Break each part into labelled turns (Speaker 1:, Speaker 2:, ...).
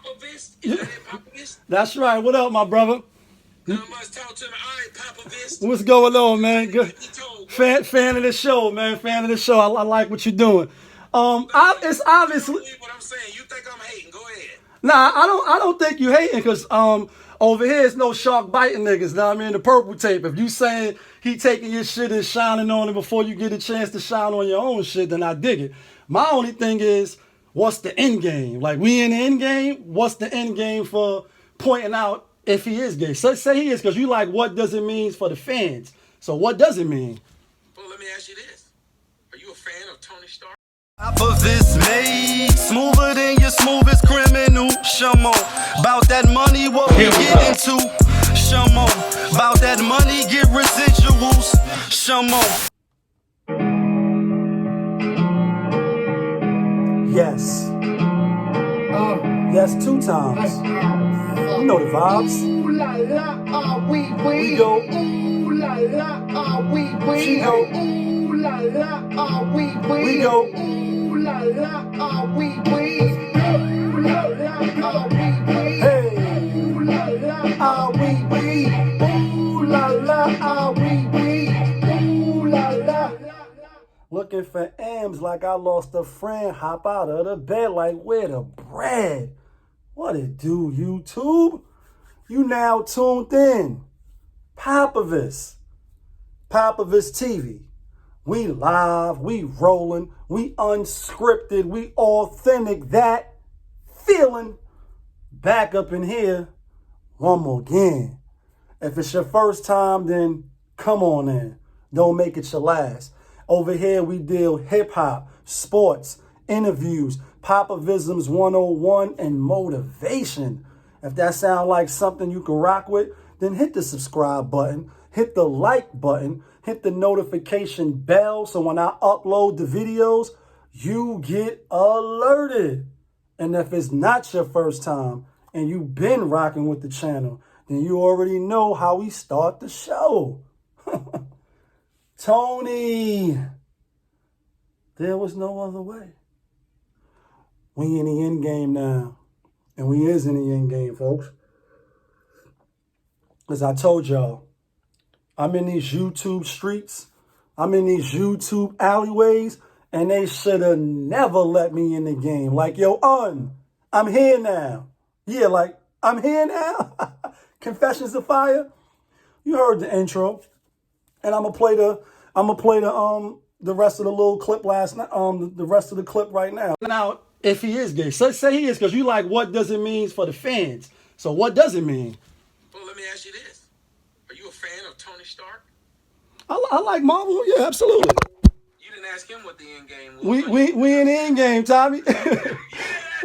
Speaker 1: POPAVIST? Is that it, POPAVIST?
Speaker 2: That's right. What up, my brother?
Speaker 1: Not much talk to me. All right, POPAVIST.
Speaker 2: What's going on, man? Good.
Speaker 1: He told what?
Speaker 2: Fan of the show, man. Fan of the show. I like what you're doing.
Speaker 1: Thank you.
Speaker 2: It's
Speaker 1: You don't
Speaker 2: obviously
Speaker 1: believe what I'm saying. You think I'm hating. Go ahead.
Speaker 2: nah. I don't think you hating because over here it's no shark biting niggas. Know what I mean? The purple tape. If you saying he taking your shit and shining on it before you get a chance to shine on your own shit, then I dig it. My only thing is, what's the end game? Like we in the end game. What's the end game for pointing out if he is gay? So say he is because you like what does it mean for the fans? So what does it mean?
Speaker 1: Well, let me ask you this. Are you a fan of Tony Stark?
Speaker 3: POPAVIST made smoother than your smoothest criminal. Shamo, about that money, what we get into. Shamo, about that money, get residuals. Shamo.
Speaker 2: Yes. Yes, 2 times. You know the vibes.
Speaker 4: Ooh la la, we
Speaker 2: go.
Speaker 4: Ooh la la, we
Speaker 2: She go.
Speaker 4: Ooh la la,
Speaker 2: We go.
Speaker 4: Ooh la la, we Ooh la la, we
Speaker 2: Hey.
Speaker 4: Ooh la la, we Ooh la la, we Ooh la la.
Speaker 2: Looking for M's like I lost a friend. Hop out of the bed like where the bread. What it do, YouTube? You now tuned in. POPAVIST. POPAVIST TV. We live, we rolling, we unscripted, we authentic. That feeling. Back up in here one more again. If it's your first time, then come on in. Don't make it your last. Over here, we deal hip-hop, sports, interviews, Popavisms 101, and motivation. If that sounds like something you can rock with, then hit the subscribe button, hit the like button, hit the notification bell so when I upload the videos, you get alerted. And if it's not your first time and you've been rocking with the channel, then you already know how we start the show. Tony, there was no other way. We in the end game now. And we is in the end game, folks. As I told y'all, I'm in these YouTube streets. I'm in these YouTube alleyways. And they should have never let me in the game. Like, yo, I'm here now. Yeah, like, I'm here now. Confessions of Fire. You heard the intro. And I'm gonna play the rest of the little clip last night, the rest of the clip right now. Now, if he is gay, so say he is, because you like what does it mean for the fans? So what does it mean?
Speaker 1: Well, let me ask you this. Are you a fan of Tony Stark?
Speaker 2: I like Marvel, yeah, absolutely.
Speaker 1: You didn't ask him what the end game was.
Speaker 2: We in the end game, Tommy.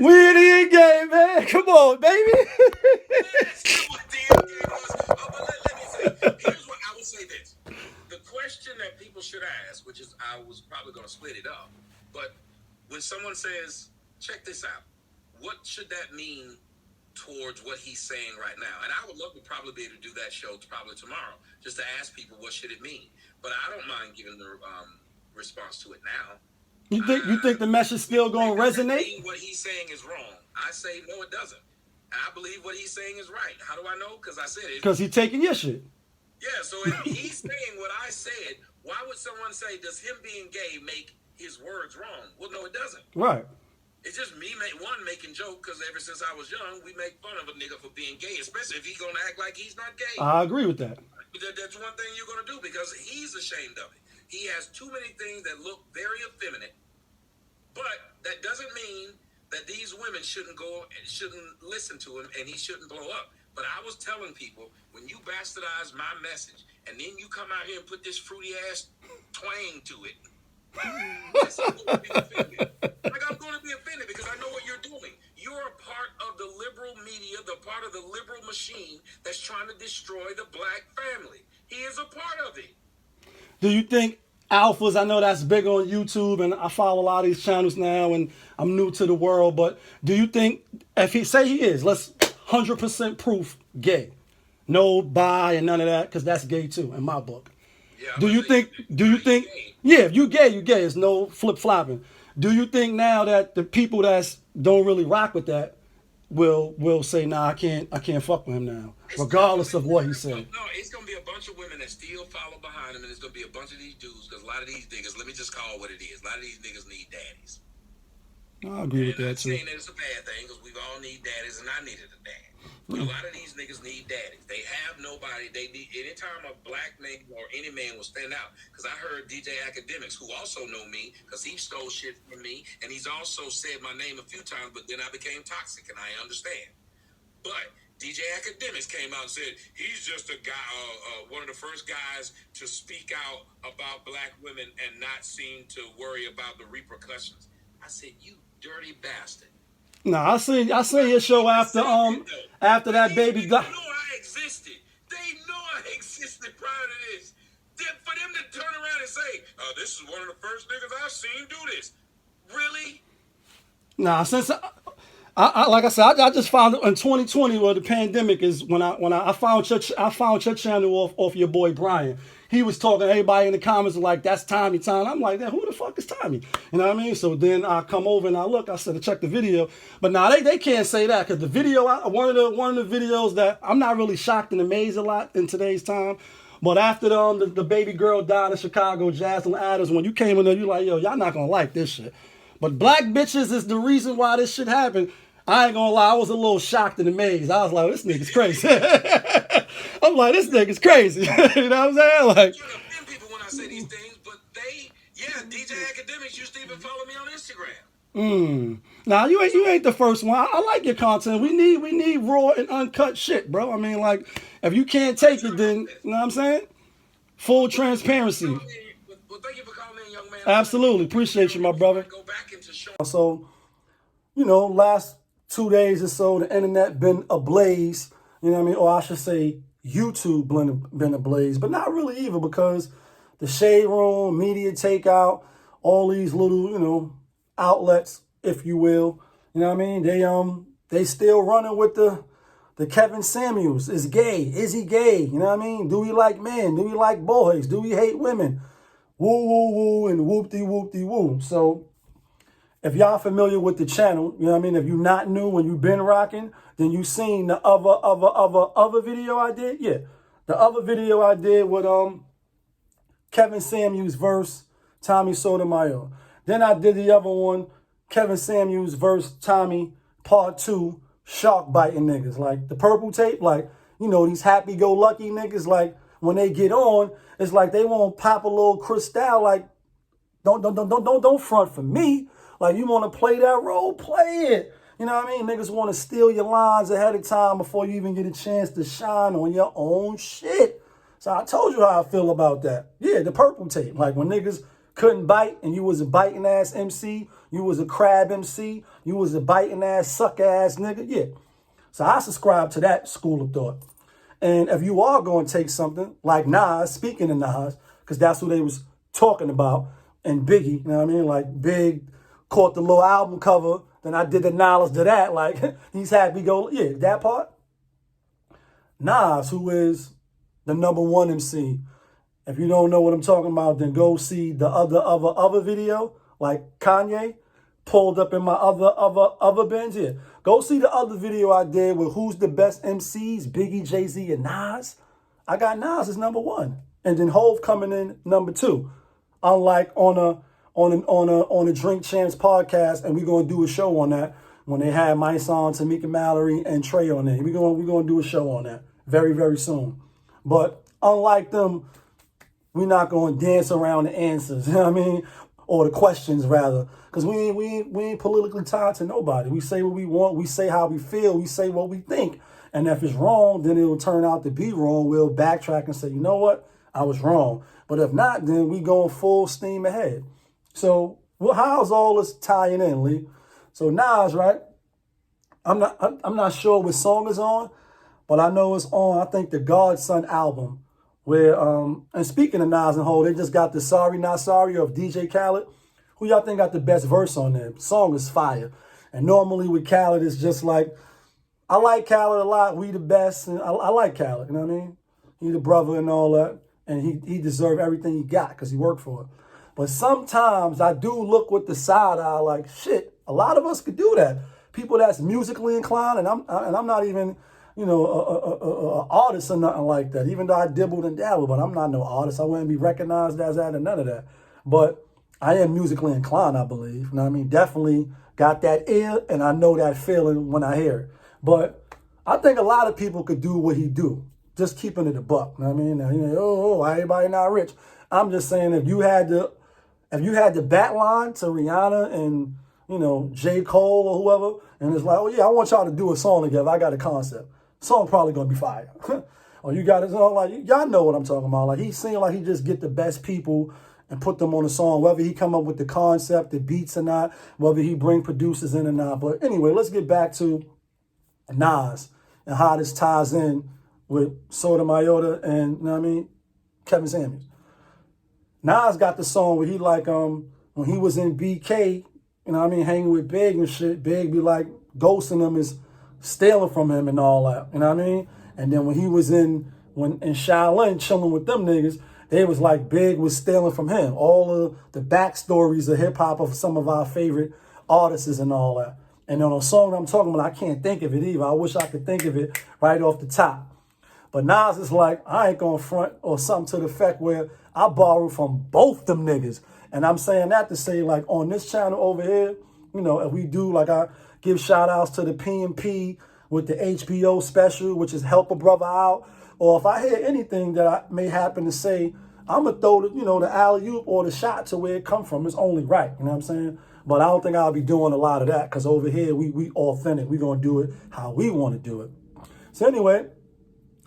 Speaker 2: We in the end game, man. Come on, baby.
Speaker 1: Ask him what the end game was. Oh, but let me say, here's what I will say this. The question that people should ask, which is I was probably going to split it up, but when someone says, check this out, what should that mean towards what he's saying right now? And I would love to probably be able to do that show probably tomorrow, just to ask people what should it mean. But I don't mind giving the response to it now.
Speaker 2: You think the message still going to resonate?
Speaker 1: What he's saying is wrong. I say, no, it doesn't. And I believe what he's saying is right. How do I know? Because I said it.
Speaker 2: Because he's taking your shit.
Speaker 1: Yeah, so if he's saying what I said, why would someone say, does him being gay make his words wrong? Well, no, it doesn't.
Speaker 2: Right.
Speaker 1: It's just me, making joke, because ever since I was young, we make fun of a nigga for being gay, especially if he's going to act like he's not gay.
Speaker 2: I agree with that.
Speaker 1: That's one thing you're going to do, because he's ashamed of it. He has too many things that look very effeminate, but that doesn't mean that these women shouldn't listen to him and he shouldn't blow up. But I was telling people, when you bastardize my message and then you come out here and put this fruity ass twang to it, yes, I'm going to be offended. Like, I'm going to be offended because I know what you're doing. You're a part of the liberal media, the part of the liberal machine that's trying to destroy the black family. He is a part of it.
Speaker 2: Do you think alphas, I know that's big on YouTube and I follow a lot of these channels now and I'm new to the world, but do you think if he say he is, let's 100% proof gay, no bi and none of that, because that's gay too in my book.
Speaker 1: Yeah,
Speaker 2: do you think yeah, if you gay, it's no flip flopping. Do you think now that the people that don't really rock with that, will say, nah, I can't fuck with him now, regardless of what he said.
Speaker 1: No, it's gonna be a bunch of women that still follow behind him, and it's gonna be a bunch of these dudes, because a lot of these niggas, let me just call it what it is, a lot of these niggas need daddies.
Speaker 2: I agree with that
Speaker 1: I'm
Speaker 2: too.
Speaker 1: saying that it's a bad thing, because we all need daddies, and I needed a dad. But a lot of these niggas need daddies. They have nobody. They need, anytime a black man or any man will stand out, because I heard DJ Academics, who also know me, because he stole shit from me, and he's also said my name a few times, but then I became toxic, and I understand. But DJ Academics came out and said he's just a guy, one of the first guys to speak out about black women and not seem to worry about the repercussions. I said, you dirty bastard.
Speaker 2: Nah, I seen your show after that baby
Speaker 1: died. They know I existed. They know I existed prior to this. For them to turn around and say, this is one of the first niggas I've seen do this. Really?
Speaker 2: Nah, since I like I said, I just found in 2020 where the pandemic is when I found your channel off your boy Brian. He was talking to everybody in the comments like, that's Tommy. I'm like, who the fuck is Tommy? You know what I mean? So then I come over and I look, I said, check the video. But now they can't say that, because the video, one of the videos that I'm not really shocked and amazed a lot in today's time. But after the baby girl died in Chicago, Jaslyn Adams, when you came in there, you like, yo, y'all not gonna like this shit. But black bitches is the reason why this shit happened. I ain't gonna lie, I was a little shocked and amazed. I was like, this nigga's crazy. I'm like, this nigga's crazy. You know what I'm saying? Like,
Speaker 1: you offend people when I say these things, but DJ Academics used to even follow me on Instagram.
Speaker 2: Nah, you ain't the first one. I like your content. We need raw and uncut shit, bro. I mean, like, if you can't take it, then, you know what I'm saying? Full transparency.
Speaker 1: Well, thank you for calling in, young man.
Speaker 2: Absolutely. Appreciate you, my brother.
Speaker 1: Go back into show.
Speaker 2: So, last 2 days or so, the internet been ablaze. You know what I mean? Or I should say YouTube been ablaze. But not really either, because the Shade Room, Media Takeout, all these little, outlets, if you will. You know what I mean? They still running with the Kevin Samuels is gay. Is he gay? You know what I mean? Do he like men? Do he like boys? Do he hate women? Woo, woo, woo, and whoop-de-whoop-de-woo. So, if y'all familiar with the channel, you know what I mean? If you're not new and you've been rocking, then you seen the other video I did. Yeah, the other video I did with Kevin Samuels verse Tommy Sotomayor. Then I did the other one, Kevin Samuels verse Tommy Part 2, shark biting niggas. Like the purple tape, like, these happy-go-lucky niggas, like when they get on, it's like they won't pop a little crystal, like, don't front for me. Like, you want to play that role, play it. You know what I mean? Niggas want to steal your lines ahead of time before you even get a chance to shine on your own shit. So I told you how I feel about that. Yeah, the purple tape. Like when niggas couldn't bite and you was a biting ass MC, you was a crab MC, you was a biting ass, suck ass nigga. Yeah. So I subscribe to that school of thought. And if you are going to take something like Nas, speaking of Nas, because that's who they was talking about, and Biggie, you know what I mean? Like Big caught the little album cover, then I did the knowledge to that, like, he's happy go, yeah, that part. Nas, who is the #1 MC. If you don't know what I'm talking about, then go see the other video, like Kanye pulled up in my other bins. Yeah, go see the other video I did with who's the best MCs, Biggie, Jay-Z, and Nas. I got Nas as #1, and then Hove coming in #2. Unlike on a Drink Champs podcast, and we're gonna do a show on that when they have my son, Tamika Mallory, and Trey on there. We're gonna do a show on that very, very soon. But unlike them, we're not gonna dance around the answers, you know what I mean? Or the questions rather. Because we ain't politically tied to nobody. We say what we want, we say how we feel, we say what we think. And if it's wrong, then it'll turn out to be wrong. We'll backtrack and say, you know what? I was wrong. But if not, then we going full steam ahead. So, well, how's all this tying in, Lee? So Nas, right? I'm not sure what song is on, but I know it's on, I think, the Godson album. Where, and speaking of Nas and Hov, they just got the Sorry Not Sorry of DJ Khaled. Who y'all think got the best verse on there? Song is fire. And normally with Khaled, it's just like, I like Khaled a lot. We the best. And I like Khaled, you know what I mean? He the brother and all that. And he deserved everything he got because he worked for it. But sometimes I do look with the side eye like, shit, a lot of us could do that. people that's musically inclined, and I'm not even, you know, a artist or nothing like that. Even though I dibbled and dabbled, but I'm not no artist. I wouldn't be recognized as that and none of that. But I am musically inclined, I believe. You know what I mean? Definitely got that ear, and I know that feeling when I hear it. But I think a lot of people could do what he do, just keeping it a buck. You know what I mean? Now, you know, oh, everybody not rich. I'm just saying, if you had the bat line to Rihanna and, you know, J. Cole or whoever, and it's like, oh yeah, I want y'all to do a song together. I got a concept. Song probably gonna be fire. Or you got it, like, y'all know what I'm talking about. Like, he seemed like he just get the best people and put them on a song, whether he come up with the concept, the beats or not, whether he bring producers in or not. But anyway, let's get back to Nas and how this ties in with Sotomayors and, you know what I mean, Kevin Samuels. Nas got the song where he like, when he was in BK, you know what I mean, hanging with Big and shit, Big be like ghosting him, is stealing from him and all that, you know what I mean? And then when he was in Shaolin chilling with them niggas, they was like Big was stealing from him. All of the backstories of hip hop of some of our favorite artists and all that. And on a song that I'm talking about, I can't think of it either. I wish I could think of it right off the top. But Nas is like, I ain't gonna front, or something to the effect where I borrowed from both them niggas. And I'm saying that to say, like, on this channel over here, you know, if we do, like, I give shout outs to the P&P with the HBO special, which is Help a Brother Out. Or if I hear anything that I may happen to say, I'm going to throw the, you know, the alley-oop or the shot to where it come from. It's only right, you know what I'm saying? But I don't think I'll be doing a lot of that, because over here, we authentic. We going to do it how we want to do it. So anyway,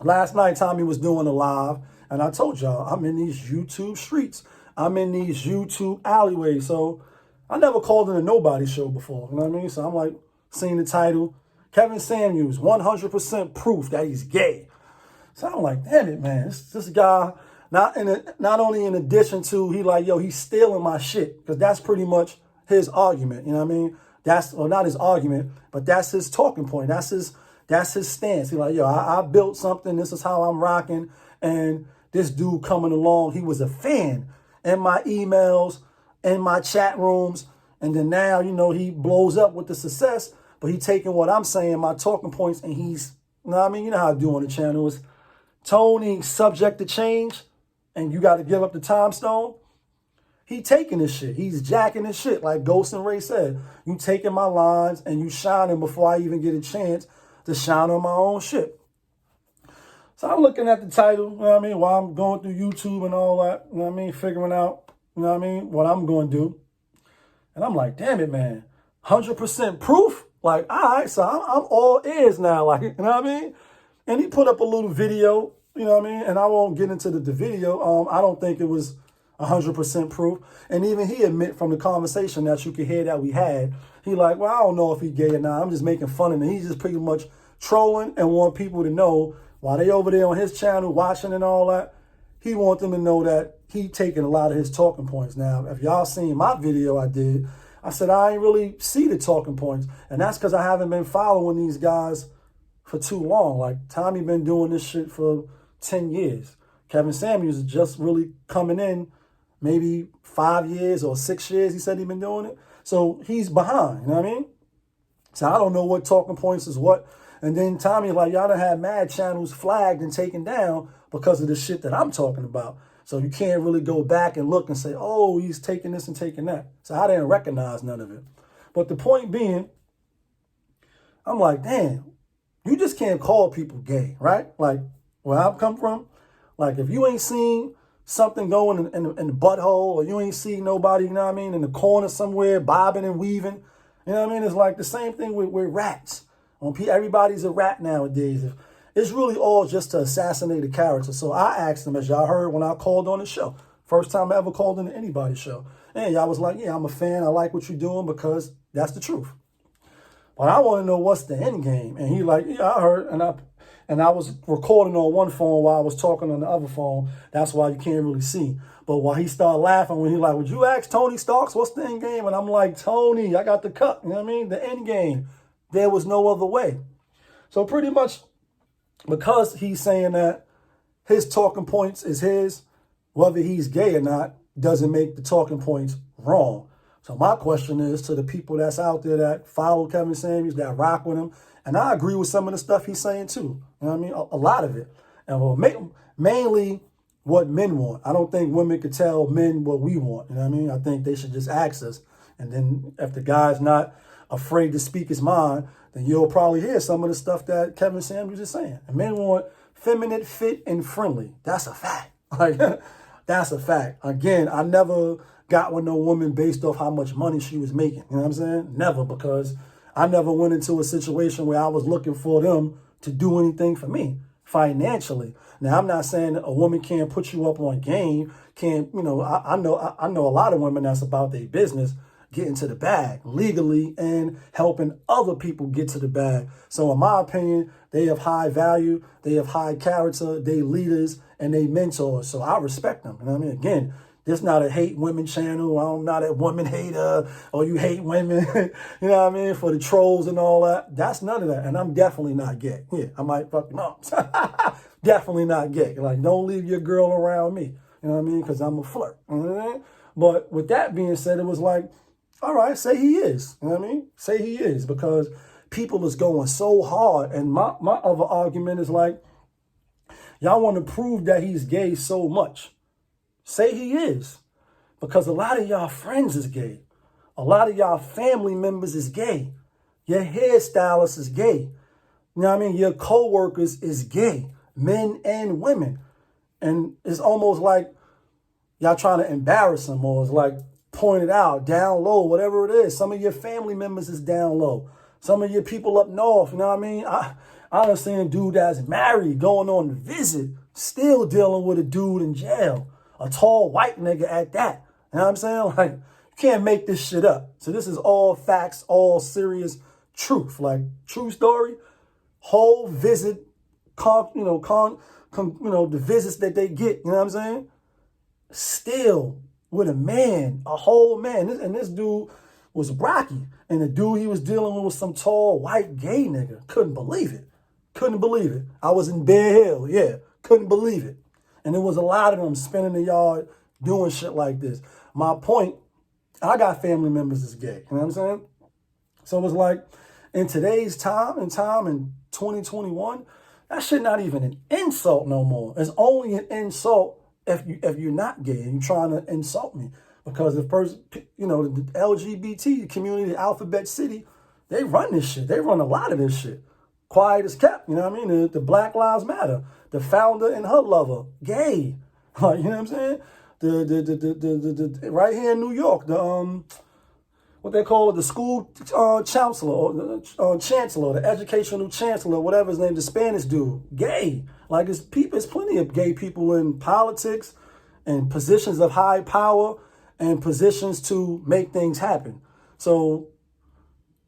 Speaker 2: last night, Tommy was doing a live, and I told y'all, I'm in these YouTube streets. I'm in these YouTube alleyways. So I never called in a nobody show before, you know what I mean? So I'm like, seeing the title, Kevin Samuels, 100% proof that he's gay. So I'm like, damn it, man. This guy, not only in addition to, he like, yo, he's stealing my shit, because that's pretty much his argument, you know what I mean? That's, or not his argument, but that's his talking point. That's his stance. He's like, yo, I built something. This is how I'm rocking. And this dude coming along, he was a fan in my emails, in my chat rooms. And then now, you know, he blows up with the success, but he taking what I'm saying, my talking points, and he's, you know what I mean? You know how I do on the channel is Tony subject to change, and you got to give up the time stone. He taking this shit. He's jacking this shit. Like Ghost and Ray said, you taking my lines and you shining before I even get a chance to shine on my own shit. So I'm looking at the title, you know what I mean, while I'm going through YouTube and all that, you know what I mean, figuring out, you know what I mean, what I'm going to do. And I'm like, damn it, man, 100% proof? Like, all right, so I'm all ears now, like, you know what I mean? And he put up a little video, you know what I mean? And I won't get into the video. I don't think it was 100% proof. And even he admit from the conversation that you could hear that we had, he like, well, I don't know if he gay or not. I'm just making fun of him. He's just pretty much trolling and want people to know while they over there on his channel watching and all that, he want them to know that he taking a lot of his talking points. Now, if y'all seen my video I did, I said I ain't really see the talking points. And that's because I haven't been following these guys for too long. Like, Tommy been doing this shit for 10 years. Kevin Samuels is just really coming in maybe 5 years or 6 years. He said he been doing it. So he's behind, you know what I mean? So I don't know what talking points is what. And then Tommy like, y'all done had mad channels flagged and taken down because of the shit that I'm talking about. So you can't really go back and look and say, oh, he's taking this and taking that. So I didn't recognize none of it. But the point being, I'm like, damn, you just can't call people gay, right? Like, where I've come from, like, if you ain't seen something going in the butthole, or you ain't see nobody, you know what I mean, in the corner somewhere, bobbing and weaving, you know what I mean? It's like the same thing with rats. Everybody's a rat nowadays. It's really all just to assassinate a character. So I asked them, as y'all heard when I called on the show, first time I ever called into anybody's show, and y'all was like, yeah, I'm a fan. I like what you're doing because that's the truth. But I want to know what's the end game. And he like, yeah, I heard, and I was recording on one phone while I was talking on the other phone. That's why you can't really see. But while he started laughing, when he like, would you ask Tony Starks, what's the end game? And I'm like, Tony, I got the cut. You know what I mean? The end game. There was no other way. So pretty much because he's saying that his talking points is his, whether he's gay or not, doesn't make the talking points wrong. So my question is to the people that's out there that follow Kevin Samuels, that rock with him, and I agree with some of the stuff he's saying too. You know what I mean? A lot of it. And mainly what men want. I don't think women could tell men what we want. You know what I mean? I think they should just ask us. And then if the guy's not afraid to speak his mind, then you'll probably hear some of the stuff that Kevin Samuels is saying. And men want feminine, fit, and friendly. That's a fact. Like, that's a fact. Again, I never got with no woman based off how much money she was making. You know what I'm saying? Never, because I never went into a situation where I was looking for them to do anything for me financially. Now, I'm not saying that a woman can't put you up on game, can't, you know, I know a lot of women that's about their business, getting to the bag legally and helping other people get to the bag. So in my opinion, they have high value, they have high character, they leaders, and they mentors. So I respect them. You know what I mean? Again, this not a hate women channel. I'm not a woman hater or you hate women, you know what I mean, for the trolls and all that. That's none of that. And I'm definitely not gay. Yeah, I might fucking know. Definitely not gay. Like, don't leave your girl around me. You know what I mean? Because I'm a flirt. You know what I mean? But with that being said, it was like, all right, say he is. You know what I mean? Say he is, because people is going so hard. And my other argument is like, y'all want to prove that he's gay so much. Say he is. Because a lot of y'all friends is gay. A lot of y'all family members is gay. Your hairstylist is gay. You know what I mean? Your co-workers is gay. Men and women. And it's almost like y'all trying to embarrass them, or it's like point it out, down low, whatever it is. Some of your family members is down low. Some of your people up north, you know what I mean? I done seen a dude that's married going on a visit, still dealing with a dude in jail. A tall white nigga at that. You know what I'm saying? Like, you can't make this shit up. So this is all facts, all serious truth. Like, true story. Whole visit, the visits that they get, you know what I'm saying? Still with a man, a whole man. And this dude was Rocky. And the dude he was dealing with was some tall, white, gay nigga. Couldn't believe it. Couldn't believe it. I was in Bear Hill. Yeah, couldn't believe it. And there was a lot of them spinning the yard doing shit like this. My point, I got family members that's gay. You know what I'm saying? So it was like, in today's time, in 2021, that shit not even an insult no more. It's only an insult if you're not gay and you're trying to insult me. Because the person, the LGBT community, Alphabet City, they run this shit. They run a lot of this shit. Quiet as kept, you know what I mean? The Black Lives Matter. The founder and her lover, gay. Like, you know what I'm saying? The right here in New York, what they call it, the school chancellor, or chancellor, the educational chancellor, whatever his name, the Spanish dude, gay. Like, it's plenty of gay people in politics and positions of high power and positions to make things happen. So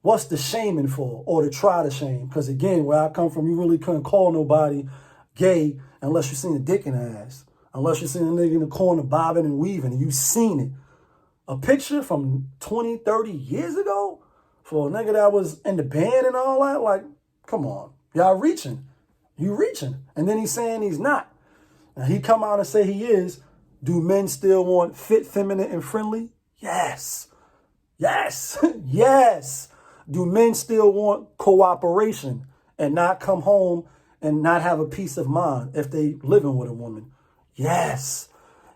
Speaker 2: what's the shaming for, or to try to shame? Because again, where I come from, you really couldn't call nobody gay unless you seen a dick in her ass. Unless you seen a nigga in the corner bobbing and weaving and you seen it. A picture from 20, 30 years ago for a nigga that was in the band and all that, like, come on. Y'all reaching. You reaching. And then he's saying he's not. And he come out and say he is. Do men still want fit, feminine, and friendly? Yes. Yes. Yes. Do men still want cooperation and not come home and not have a peace of mind if they living with a woman? Yes.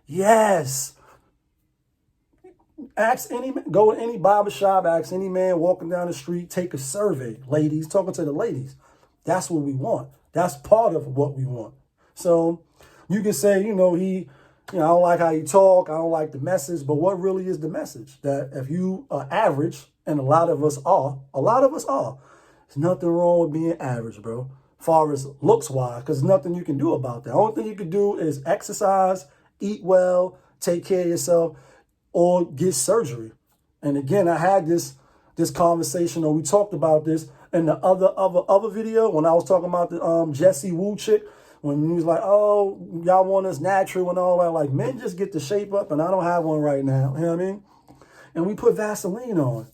Speaker 2: Yes. Ask any man, go to any barbershop, ask any man walking down the street, take a survey. Ladies, talking to the ladies. That's what we want. That's part of what we want. So you can say, I don't like how you talk, I don't like the message, but what really is the message? That if you are average, and a lot of us are, there's nothing wrong with being average, bro. Far as looks-wise, because there's nothing you can do about that. The only thing you can do is exercise, eat well, take care of yourself, or get surgery. And again, I had this conversation, or we talked about this in the other video when I was talking about the Jessie Wu chick, when he was like, oh, y'all want us natural and all that. Like, men just get the shape up, and I don't have one right now. You know what I mean? And we put Vaseline on,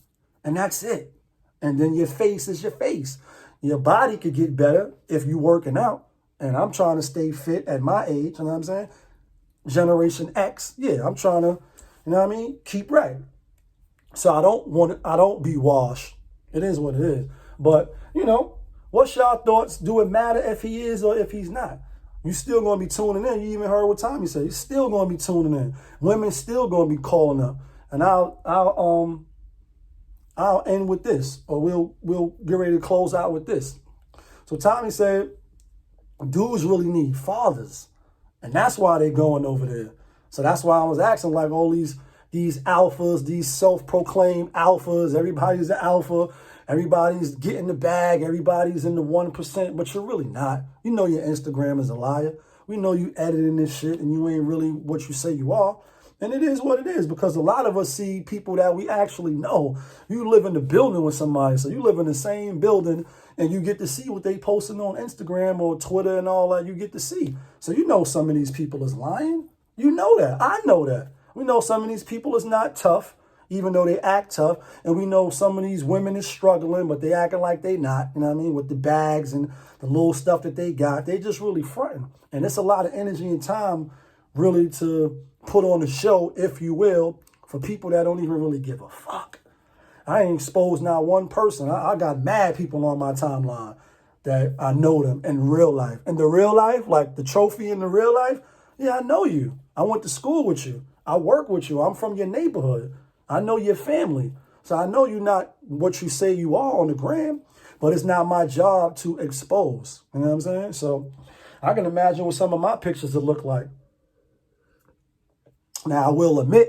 Speaker 2: and that's it. And then your face is your face. Your body could get better if you working out. And I'm trying to stay fit at my age, you know what I'm saying? Generation X, yeah, I'm trying to, keep right. So I don't be washed. It is what it is. But, what's y'all thoughts? Do it matter if he is or if he's not? You still gonna be tuning in. You even heard what Tommy said. You're still gonna be tuning in. Women still gonna be calling up. And I'll end with this, or we'll get ready to close out with this. So Tommy said, dudes really need fathers, and that's why they're going over there. So that's why I was asking, like, all these alphas, these self-proclaimed alphas. Everybody's an alpha. Everybody's getting the bag. Everybody's in the 1%, but you're really not. You know your Instagram is a liar. We know you editing this shit, and you ain't really what you say you are. And it is what it is, because a lot of us see people that we actually know. You live in the building with somebody, so you live in the same building, and you get to see what they posting on Instagram or Twitter and all that. You get to see. So you know some of these people is lying. You know that. I know that. We know some of these people is not tough, even though they act tough. And we know some of these women is struggling, but they acting like they not, you know what I mean, with the bags and the little stuff that they got. They just really fronting. And it's a lot of energy and time really to put on a show, if you will, for people that don't even really give a fuck. I ain't exposed not one person. I got mad people on my timeline that I know them in real life. In the real life, like the trophy in the real life, yeah, I know you. I went to school with you. I work with you. I'm from your neighborhood. I know your family. So I know you're not what you say you are on the gram, but it's not my job to expose. You know what I'm saying? So I can imagine what some of my pictures will look like. Now, I will admit,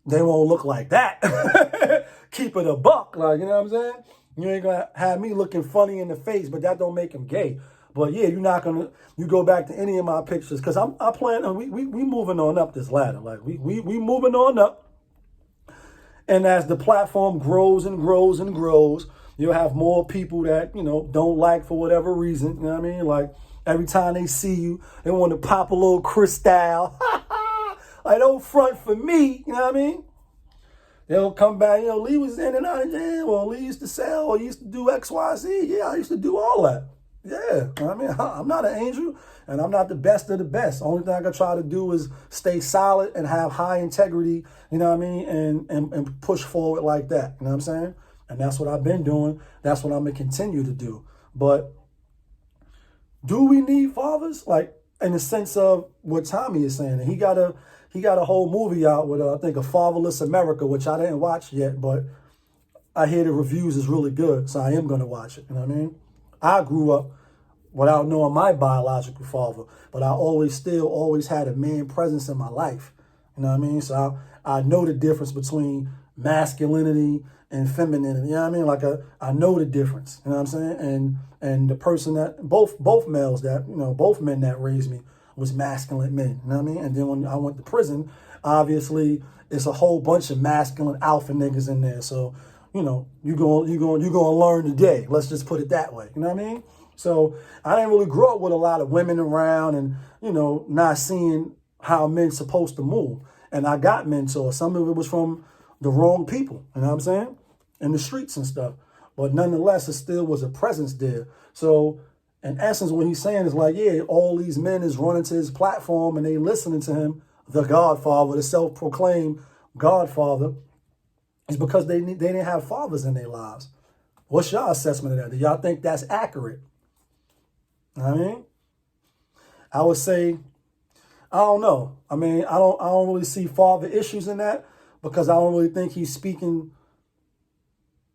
Speaker 2: they won't look like that. Keep it a buck, like, you know what I'm saying? You ain't gonna have me looking funny in the face, but that don't make him gay. But yeah, you go back to any of my pictures, because I plan on, we moving on up this ladder. Like, we moving on up. And as the platform grows and grows and grows, you'll have more people that, don't like for whatever reason. You know what I mean? Like, every time they see you, they want to pop a little crystal. Like, don't front for me, you know what I mean? They'll come back, Lee was in and out of jail, or Lee used to sell, or used to do X, Y, Z. Yeah, I used to do all that. Yeah, I mean, I'm not an angel, and I'm not the best of the best. Only thing I can try to do is stay solid and have high integrity, you know what I mean, and push forward like that, you know what I'm saying? And that's what I've been doing. That's what I'm going to continue to do. But do we need fathers? Like, in the sense of what Tommy is saying, and he got a whole movie out with, I think, A Fatherless America, which I didn't watch yet, but I hear the reviews is really good, so I am going to watch it, you know what I mean? I grew up without knowing my biological father, but I always had a man presence in my life, you know what I mean? So I know the difference between masculinity and femininity, you know what I mean? Like, I know the difference, you know what I'm saying? And the person that, both males that, both men that raised me, was masculine men, you know what I mean? And then when I went to prison, obviously it's a whole bunch of masculine alpha niggas in there. So, you're gonna learn today. Let's just put it that way. You know what I mean? So I didn't really grow up with a lot of women around and, not seeing how men's supposed to move. And I got mentors. Some of it was from the wrong people, you know what I'm saying? In the streets and stuff. But nonetheless, it still was a presence there. So in essence, what he's saying is like, yeah, all these men is running to his platform and they listening to him, the Godfather, the self-proclaimed Godfather, is because they didn't have fathers in their lives. What's your assessment of that? Do y'all think that's accurate? I mean, I would say, I don't know. I mean, I don't really see father issues in that, because I don't really think he's speaking.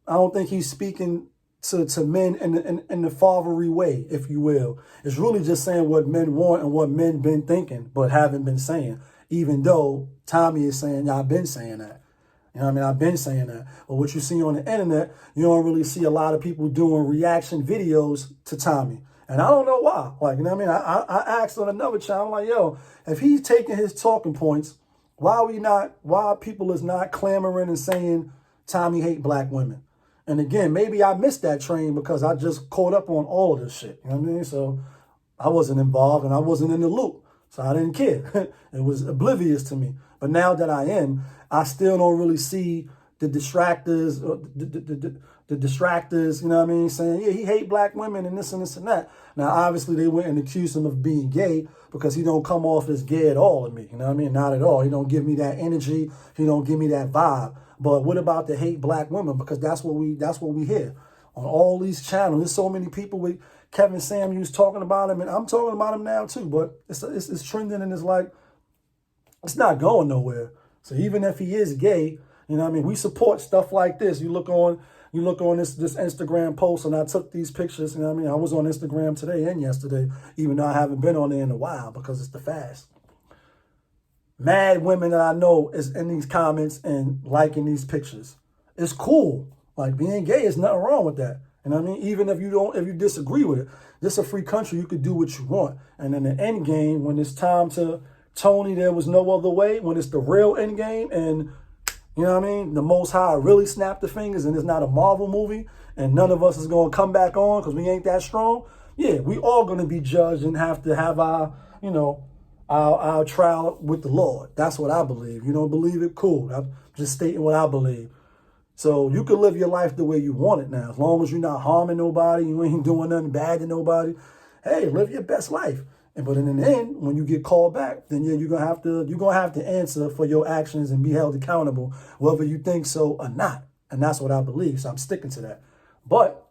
Speaker 2: I don't think he's speaking to men in the fatherly way, if you will. It's really just saying what men want and what men been thinking, but haven't been saying. Even though Tommy is saying, yeah, I've been saying that. You know what I mean? I've been saying that. But what you see on the internet, you don't really see a lot of people doing reaction videos to Tommy. And I don't know why. Like, you know what I mean? I asked on another channel, like, yo, if he's taking his talking points, why people is not clamoring and saying Tommy hate black women? And again, maybe I missed that train because I just caught up on all of this shit. You know what I mean? So I wasn't involved and I wasn't in the loop. So I didn't care. It was oblivious to me. But now that I am, I still don't really see the distractors, the distractors, you know what I mean, saying, yeah, he hate black women and this and this and that. Now, obviously, they went and accused him of being gay because he don't come off as gay at all to me. You know what I mean? Not at all. He don't give me that energy. He don't give me that vibe. But what about the hate black women? Because that's what we hear on all these channels. There's so many people with Kevin Samuels talking about him, and I'm talking about him now too. But it's trending, and it's like it's not going nowhere. So even if he is gay, you know what I mean, we support stuff like this. You look on this Instagram post, and I took these pictures. You know what I mean? I was on Instagram today and yesterday, even though I haven't been on there in a while because it's the fast. Mad women that I know is in these comments and liking these pictures. It's cool. Like, being gay is nothing wrong with that. You know what I mean? Even if you disagree with it, this is a free country. You could do what you want. And in the end game, when it's time to Tony, there was no other way. When it's the real end game, and you know what I mean, the Most High really snapped the fingers, and it's not a Marvel movie, and none of us is gonna come back on because we ain't that strong. Yeah, we all gonna be judged and have to have our, you know, our trial with the Lord. That's what I believe. You don't believe it? Cool. I'm just stating what I believe. So you can live your life the way you want it now. As long as you're not harming nobody, you ain't doing nothing bad to nobody. Hey, live your best life. But in the end, when you get called back, then yeah, you're gonna have to answer for your actions and be held accountable, whether you think so or not. And that's what I believe. So I'm sticking to that. But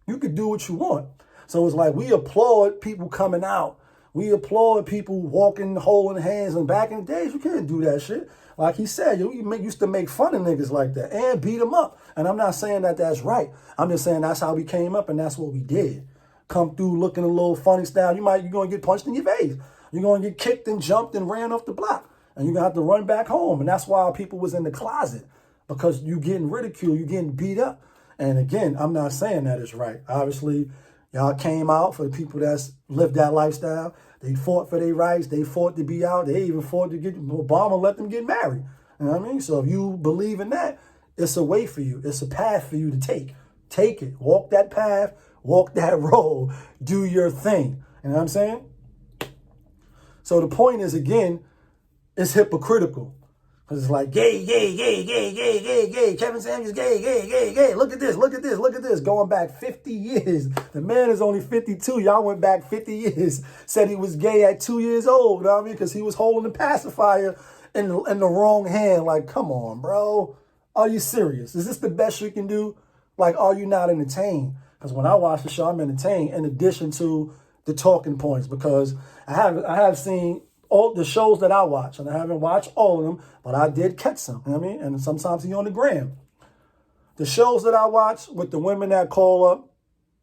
Speaker 2: you could do what you want. So it's like, we applaud people coming out. We applaud people walking, holding hands. And back in the days, you couldn't do that shit. Like he said, you used to make fun of niggas like that and beat them up. And I'm not saying that that's right. I'm just saying that's how we came up and that's what we did. Come through looking a little funny style. You're going to get punched in your face. You're going to get kicked and jumped and ran off the block. And you're going to have to run back home. And that's why people was in the closet. Because you getting ridiculed. You getting beat up. And again, I'm not saying that is right. Obviously, y'all came out for the people that's lived that lifestyle. They fought for their rights. They fought to be out. They even fought to get Obama, let them get married. You know what I mean? So if you believe in that, it's a way for you. It's a path for you to take. Take it. Walk that path. Walk that road. Do your thing. You know what I'm saying? So the point is, again, it's hypocritical. Because it's like, gay, gay, gay, gay, gay, gay, gay. Kevin Samuels, gay, gay, gay, gay. Look at this, look at this, look at this. Going back 50 years. The man is only 52. Y'all went back 50 years. Said he was gay at 2 years old. You know what I mean? Because he was holding the pacifier in the wrong hand. Like, come on, bro. Are you serious? Is this the best you can do? Like, are you not entertained? Because when I watch the show, I'm entertained in addition to the talking points. Because I have seen all the shows that I watch, and I haven't watched all of them, but I did catch some, you know what I mean? And sometimes he on the gram. The shows that I watch with the women that call up,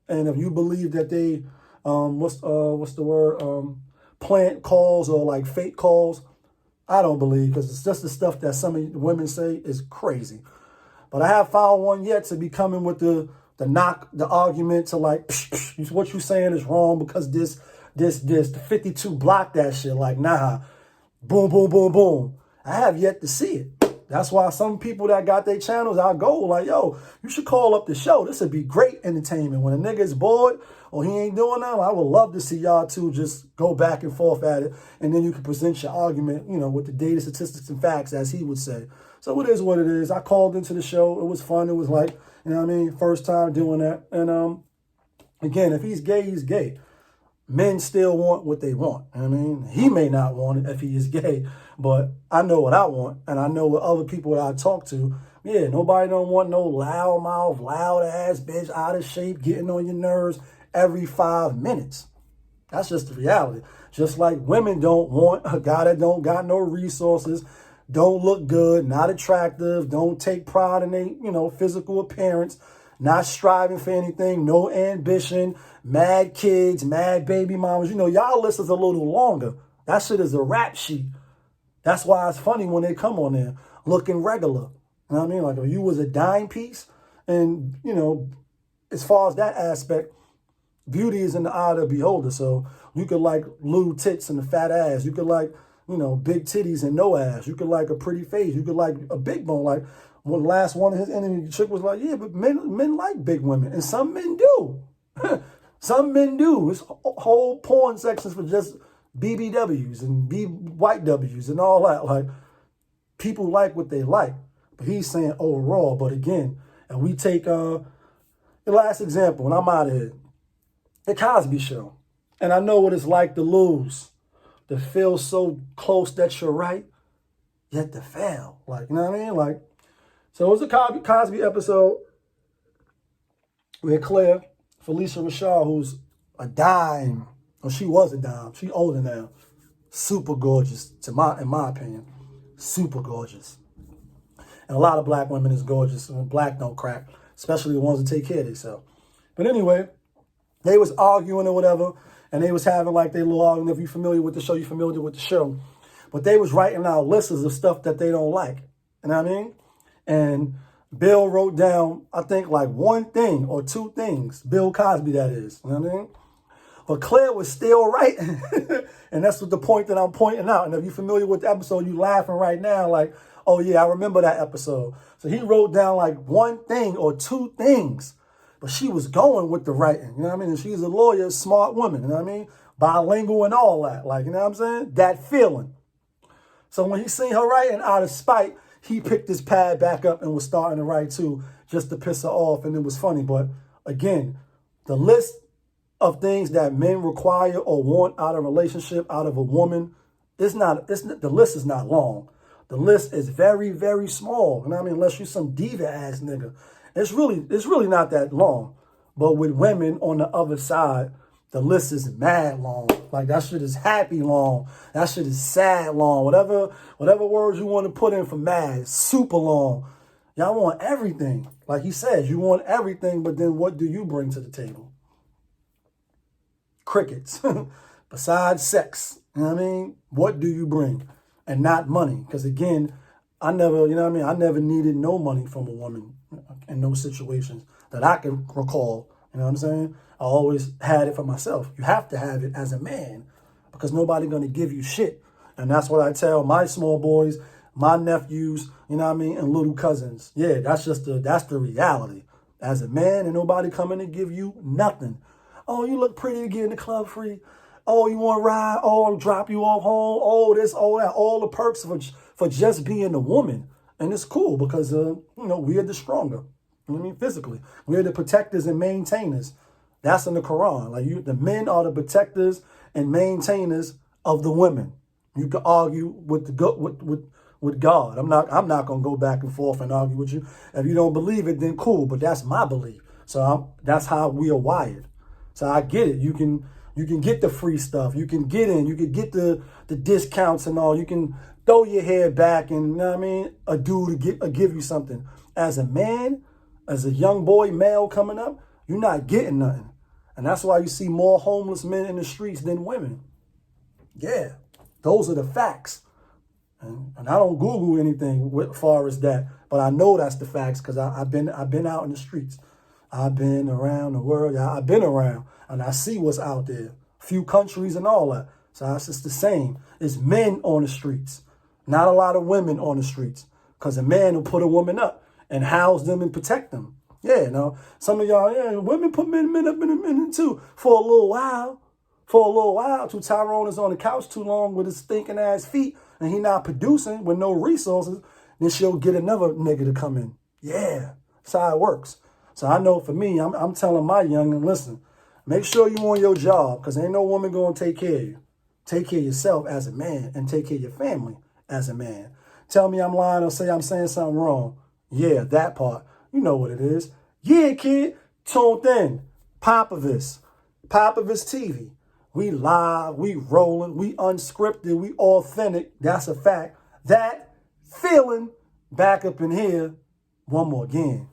Speaker 2: and if you believe that they, what's the word, plant calls or like fake calls, I don't believe, because it's just the stuff that some of the women say is crazy. But I have found one yet to be coming with the knock, the argument to like, psh, psh, what you saying is wrong because this, the 52 block that shit. Like, nah, boom, boom, boom, boom. I have yet to see it. That's why some people that got their channels, I go like, yo, you should call up the show. This would be great entertainment. When a nigga is bored or he ain't doing nothing, I would love to see y'all two just go back and forth at it. And then you can present your argument, you know, with the data, statistics, and facts, as he would say. So it is what it is. I called into the show. It was fun. It was like, you know what I mean? First time doing that. And again, if he's gay, he's gay. Men still want what they want. I mean, he may not want it if he is gay, but I know what I want, and I know what other people that I talk to. Yeah, nobody don't want no loud mouth, loud ass bitch, out of shape, getting on your nerves every 5 minutes. That's just the reality. Just like women don't want a guy that don't got no resources, don't look good, not attractive, don't take pride in their, you know, physical appearance, not striving for anything, no ambition, mad kids, mad baby mamas. You know, y'all list is a little longer. That shit is a rap sheet. That's why it's funny when they come on there looking regular. You know what I mean? Like, if you was a dime piece, and, you know, as far as that aspect, beauty is in the eye of the beholder. So you could like little tits and a fat ass. You could like, you know, big titties and no ass. You could like a pretty face. You could like a big bone. Like, when the last one of his interview, the chick was like, yeah, but men like big women. And some men do. Some men do. It's whole porn sections for just BBWs and white W's and all that. Like, people like what they like. But he's saying overall. But again, and we take the last example, and I'm out of here. The Cosby Show. And I know what it's like to lose. To feel so close that you're right, yet to fail. Like, you know what I mean? Like, So it was a Cosby episode where Claire, Felicia Rashad, who's a dime, or she was a dime, she older now, super gorgeous, in my opinion, super gorgeous. And a lot of black women is gorgeous, and black don't crack, especially the ones that take care of themselves. But anyway, they was arguing or whatever, and they was having like their little argument. If you're familiar with the show, you're familiar with the show. But they was writing out lists of stuff that they don't like. You know what I mean? And Bill wrote down, I think, like one thing or two things. Bill Cosby, that is. You know what I mean? But Claire was still writing. And that's what the point that I'm pointing out. And if you're familiar with the episode, you laughing right now like, oh, yeah, I remember that episode. So he wrote down like one thing or two things. But she was going with the writing. You know what I mean? And she's a lawyer, smart woman. You know what I mean? Bilingual and all that. Like, you know what I'm saying? That feeling. So when he seen her writing, out of spite, he picked his pad back up and was starting to write too, just to piss her off. And it was funny. But again, the list of things that men require or want out of a relationship, out of a woman, the list is not long. The list is very, very small. You know what I mean? Unless you're some diva ass nigga. It's really not that long. But with women on the other side, the list is mad long. Like that shit is happy long. That shit is sad long. Whatever words you want to put in for mad, it's super long. Y'all want everything. Like he says, you want everything, but then what do you bring to the table? Crickets. Besides sex. You know what I mean? What do you bring? And not money. Because again, I never needed no money from a woman in those situations that I can recall. You know what I'm saying? I always had it for myself. You have to have it as a man because nobody going to give you shit. And that's what I tell my small boys, my nephews, you know what I mean, and little cousins. Yeah, that's the reality. As a man, and nobody coming to give you nothing. Oh, you look pretty to get in the club free. Oh, you want to ride? Oh, I'll drop you off home. Oh, this, all that, all the perks for just being a woman. And it's cool because, we are the stronger. You know what I mean? Physically. We are the protectors and maintainers. That's in the Quran. Like the men are the protectors and maintainers of the women. You can argue with God. I'm not gonna go back and forth and argue with you. If you don't believe it, then cool. But that's my belief. So that's how we are wired. So I get it. You can get the free stuff. You can get in. You can get the discounts and all. You can throw your hair back and, you know what I mean, a dude to give you something. As a man, as a young boy, male coming up, you're not getting nothing. And that's why you see more homeless men in the streets than women. Yeah, those are the facts. And I don't Google anything as far as that, but I know that's the facts because I've been out in the streets. I've been around the world. I've been around, and I see what's out there. Few countries and all that. So it's just the same. It's men on the streets, not a lot of women on the streets, because a man will put a woman up and house them and protect them. Yeah, some of y'all, women put men up in a minute too for a little while. Till Tyrone is on the couch too long with his stinking ass feet and he not producing with no resources, then she'll get another nigga to come in. Yeah, that's how it works. So I know for me, I'm telling my youngin', listen, make sure you on your job because ain't no woman going to take care of you. Take care of yourself as a man and take care of your family as a man. Tell me I'm lying or say I'm saying something wrong. Yeah, that part. You know what it is. Yeah, kid, tuned in. POPAVIST TV. We live, we rolling, we unscripted, we authentic. That's a fact. That feeling back up in here one more again.